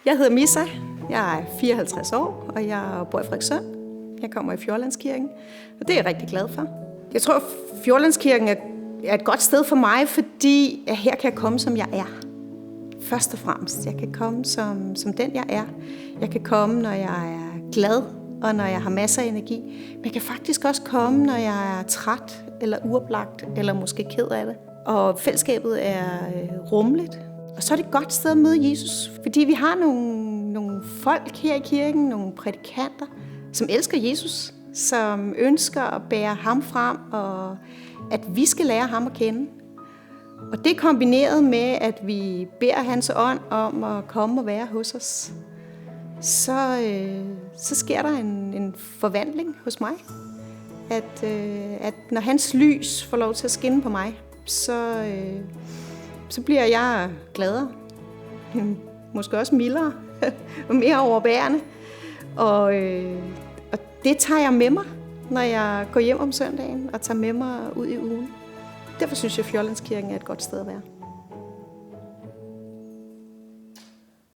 Jeg hedder Misa, jeg er 54 år, og jeg bor i Frederikssund. Jeg kommer i Fjordlandskirken, og det er jeg rigtig glad for. Jeg tror, Fjordlandskirken er et godt sted for mig, fordi her kan jeg komme, som jeg er. Først og fremmest, jeg kan komme som den, jeg er. Jeg kan komme, når jeg er glad, og når jeg har masser af energi. Men jeg kan faktisk også komme, når jeg er træt, eller uoplagt, eller måske ked af det. Og fællesskabet er rummeligt. Og så er det et godt sted at møde Jesus, fordi vi har nogle folk her i kirken, nogle prædikanter, som elsker Jesus, som ønsker at bære ham frem, og at vi skal lære ham at kende. Og det er kombineret med, at vi beder hans ånd om at komme og være hos os. Så sker der en forvandling hos mig. At når hans lys får lov til at skinne på mig, så bliver jeg gladere. Måske også mildere og mere overbærende. Og det tager jeg med mig, når jeg går hjem om søndagen og tager med mig ud i ugen. Derfor synes jeg, at Fjordlandskirken er et godt sted at være.